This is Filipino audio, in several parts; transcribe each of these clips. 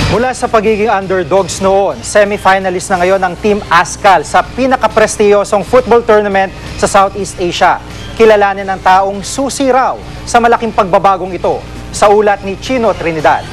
Mula sa pagiging underdogs noon, semi-finalist na ngayon ang Team Ascal sa pinakaprestiyosong football tournament sa Southeast Asia. Kilalanin ng taong susi raw sa malaking pagbabagong ito sa ulat ni Chino Trinidad.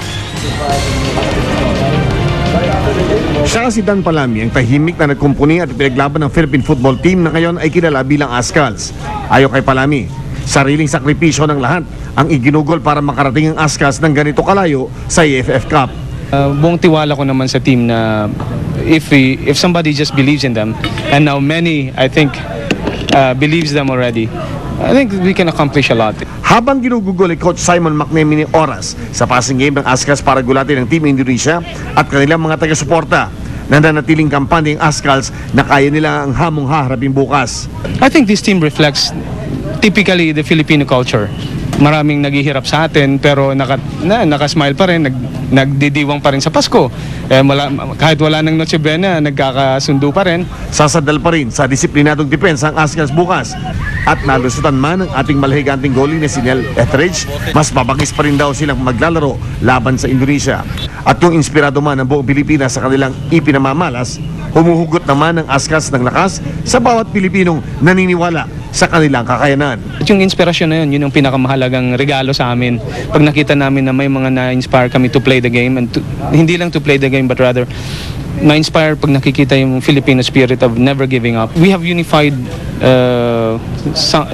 Siya si Dan Palami, ang tahimik na nagkumpuni at pinaglaban ng Philippine football team na ngayon ay kilala bilang Ascals. Ayon kay Palami, sariling sakripisyo ng lahat ang iginugol para makarating ang Ascals ng ganito kalayo sa AFF Cup. Buong tiwala ko naman sa team na if somebody just believes in them, and now many, I think, believes them already, I think we can accomplish a lot. Habang ginugugol ni Coach Simon McNamee ni oras sa passing game ng Ascals para gulatin ng Team Indonesia at kanilang mga taga-suporta, nananatiling kampanya ng Ascals na kaya nila ang hamong haharapin bukas. I think this team reflects typically the Filipino culture. Maraming naghihirap sa atin pero nakasmile pa rin, nagdidiwang pa rin sa Pasko. Kahit wala ng Noche Buena, nagkakasundo pa rin. Sasadal pa rin sa disiplinadong depensa ang Ascals bukas. At nalusutan man ang ating malahiganting goalie na si Nel Etheridge, mas mabangis pa rin daw silang maglalaro laban sa Indonesia. At kung inspirado man ang buong Pilipinas sa kanilang ipinamamalas, humuhugot naman ang Ascals ng lakas sa bawat Pilipinong naniniwala sa kanilang kakayanan. At yung inspirasyon na yun yung pinakamahalagang regalo sa amin. Pag nakita namin na may mga na-inspire kami to play the game, and hindi lang to play the game but rather na-inspire pag nakikita yung Filipino spirit of never giving up. We have unified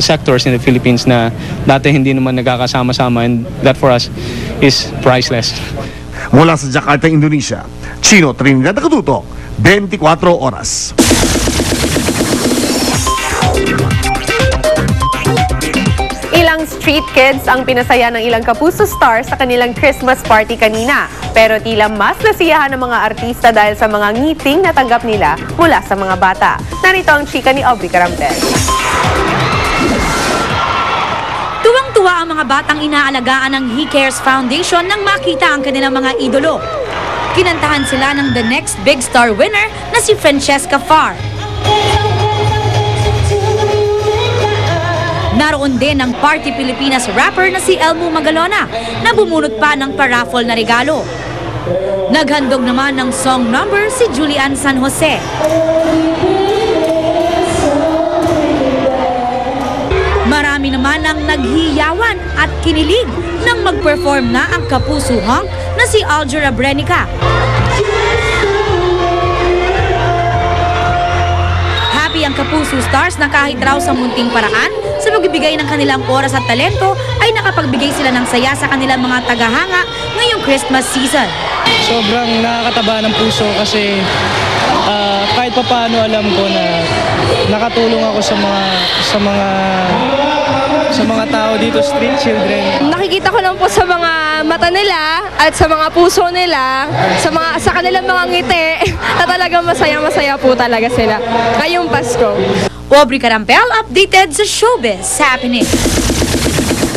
sectors in the Philippines na dati hindi naman nagkakasama-sama, and that for us is priceless. Mula sa Jakarta, Indonesia, Chino Trinidad, nakatutok, 24 oras. Ilang street kids ang pinasaya ng ilang Kapuso stars sa kanilang Christmas party kanina. Pero tila mas nasiyahan ng mga artista dahil sa mga ngiting na tanggap nila mula sa mga bata. Narito ang chika ni Aubrey Carampel. Tuwang-tuwa ang mga batang inaalagaan ng He Cares Foundation nang makita ang kanilang mga idolo. Kinantahan sila ng the next big star winner na si Francesca Farr. Naroon din ang Party Pilipinas rapper na si Elmo Magalona na bumunot pa ng paraffol na regalo. Naghandog naman ng song number si Julian San Jose. Marami naman ang naghiyawan at kinilig nang mag-perform na ang Kapuso hunk na si Aljura Brenica. Happy ang Kapuso stars na kahit raw sa munting paraan sa pagbibigay ng kanilang oras at talento ay nakapagbigay sila ng saya sa kanilang mga tagahanga ngayong Christmas season. Sobrang nakakataba ng puso kasi kahit pa paano alam ko na nakatulong ako sa mga tao dito, street children. Nakikita ko lang po sa mga mata nila at sa mga puso nila, sa kanilang mga ngiti, na talagang masaya-masaya po talaga sila ngayong Pasko. Aubrey Carampel, updated sa Showbiz Happening.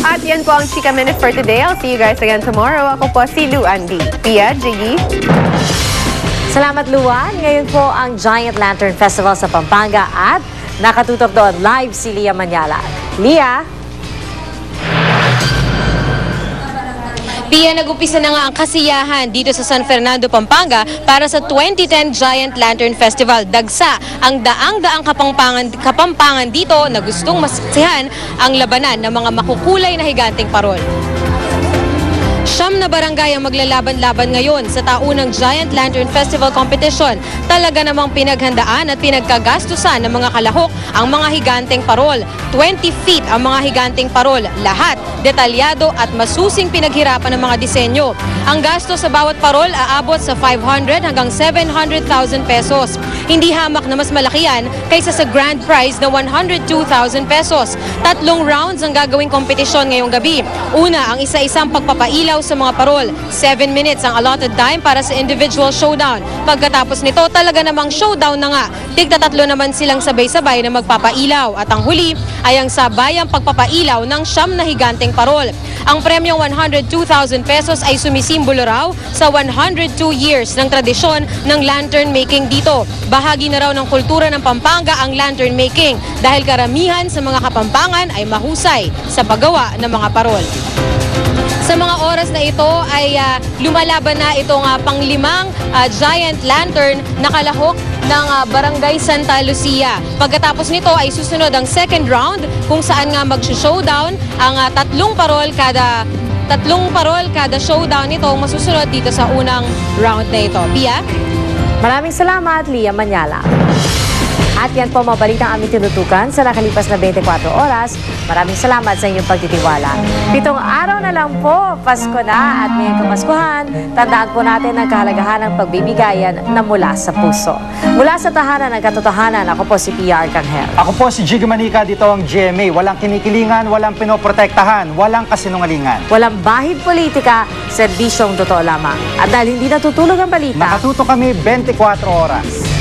At yan po ang Chika Minute for today. I'll see you guys again tomorrow. Ako po si Lou Andy. Pia, Jiggy. Salamat, Luan. Ngayon po ang Giant Lantern Festival sa Pampanga at nakatutok doon live si Lia Manyala. Lia? Pia, nag-upisa na nga ang kasiyahan dito sa San Fernando, Pampanga para sa 2010 Giant Lantern Festival. Dagsa ang daang-daang kapampangan dito na gustong masaksihan ang labanan ng mga makukulay na higanting parol. Siyam na barangay ang maglalaban-laban ngayon sa taunang Giant Lantern Festival Competition. Talaga namang pinaghandaan at pinagkagastusan ng mga kalahok ang mga higanteng parol. 20 feet ang mga higanteng parol. Lahat detalyado at masusing pinaghirapan ng mga disenyo. Ang gasto sa bawat parol aabot sa 500 hanggang 700,000 pesos. Hindi hamak na mas malaki yan kaysa sa grand prize na 102,000 pesos. 3 rounds ang gagawing kompetisyon ngayong gabi. Una, ang isa-isang pagpapailaw sa mga parol. 7 minutes ang allotted time para sa individual showdown. Pagkatapos nito, talaga namang showdown na nga. Tigta-3 naman silang sabay-sabay na magpapailaw. At ang huli ay ang sabayang pagpapailaw ng 9 na higanteng parol. Ang premyong 102,000 pesos ay sumisimbolo raw sa 102 years ng tradisyon ng lantern making dito. Bahagi na raw ng kultura ng Pampanga ang lantern making dahil karamihan sa mga Kapampangan ay mahusay sa paggawa ng mga parol. Sa mga oras na ito ay lumalaban na itong panglimang giant lantern na kalahok ng Barangay Santa Lucia. Pagkatapos nito ay susunod ang second round kung saan nga mag-showdown ang tatlong parol kada showdown nito masusunod dito sa unang round na ito. Pia? Maraming salamat, Lia Manyala. At yan po mabalik ang aming tinutukan sa nakalipas na 24 oras. Maraming salamat sa inyong pagtitiwala. 7 araw na lang po, Pasko na at ngayong Kapaskuhan, tandaan po natin ang kahalagahan ng pagbibigayan na mula sa puso. Mula sa tahanan ng katotohanan, ako po si Pia Arcangel. Ako po si Jiggy Manica, dito ang GMA. Walang kinikilingan, walang pinoprotektahan, walang kasinungalingan. Walang bahid politika, serbisyong totoo lamang. At dahil hindi natutulog ang balita, Nakatuto kami 24 oras.